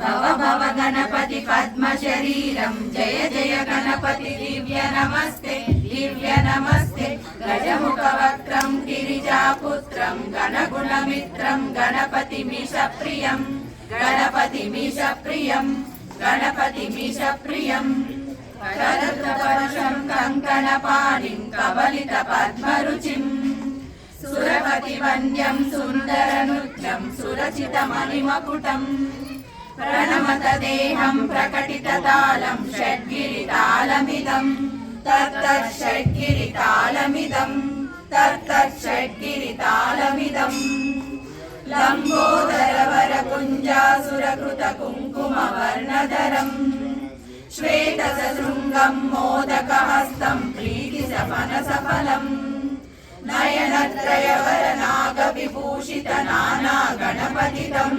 भव भव गणपति पद्मशरीरं जय जय गणपति दिव्य नमस्ते गजमुखवक्त्रं गिरिजापुत्रं गणगुणमित्रं गणपतिमीशप्रियं करद्रवर्षं कङ्कणपाणिं कबलितपद्मरुचिं सुरपतिवन्द्यं सुन्दरनृत्यं सुरचितमणिमकुटम् प्रणमत देहं प्रकटिततालं षड्गिरितालमिदं तत्तच्छड्गिरितालमिदं लम्बोदरवरकुञ्जासुरकृतकुङ्कुमवर्णधरं श्वेतसशृङ्गं मोदकहस्तं प्रीतिसफलसफलं नयनत्रयवरनागविभूषितनानागणपतितं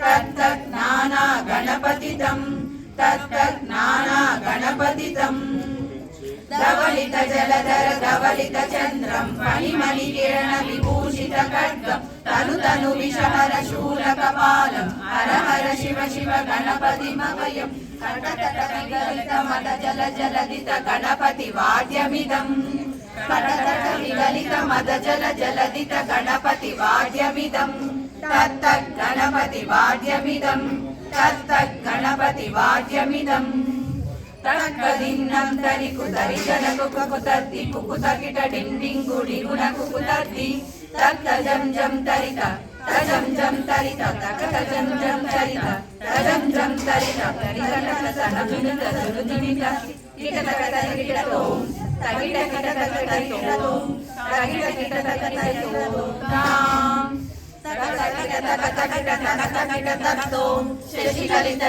तत्तज्ञानागणपतितं धवलित जलधर धवलित चन्द्रं फणिमणिकिरण विभूषित खड्गं तनु विषहर शूलकपालं हर हर शिव शिव गणपतिमभयं कटकट विगलित मद जल जलदित गणपति वाद्यमिदं कटकट विगलित मद जल जलदित गणपति वाद्यमिदं तत्तज्गणपति वाद्यमिदं तक्कदिन्नं तरिकुतरि जनकुकुतद्दि कुकुतकिट डिण्डिङ्गुडि गुणकुकुतद्दि तत्तजं जं तरित तजं जं तरित तकतजं जं तरित तजं जं तरित तरितनकतनभिनुत सुरुदिनित किटतकतरिकिटतो तकिटकिटतकतरिकिटतो तकिटकिटतकतरिकिटतो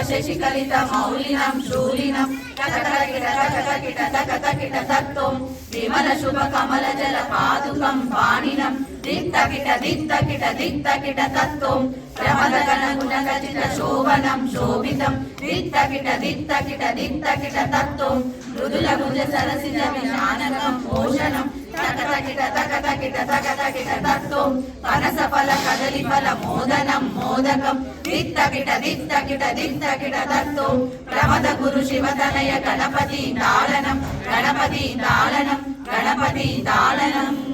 शशिकलित मौलिनं शूलिनं तकतकिटतकतकिटतकतकिटतक्तों विमल शुभ कमल जल पादुकं पाणिनं दित्तकिटतक्तों प्रमद गणगुणगजित शोभनं शोभितं दित्तकिटतक्तों मृदुल भुज सरसिज विशानकं भूषणं तकतकिटतकतकिटतकतकिटतक्तों पनसफल कदलीफल मोदनं मोदकं दित्तकिटतक्तों प्रमद गुरु शिवतनय गणपति दालनं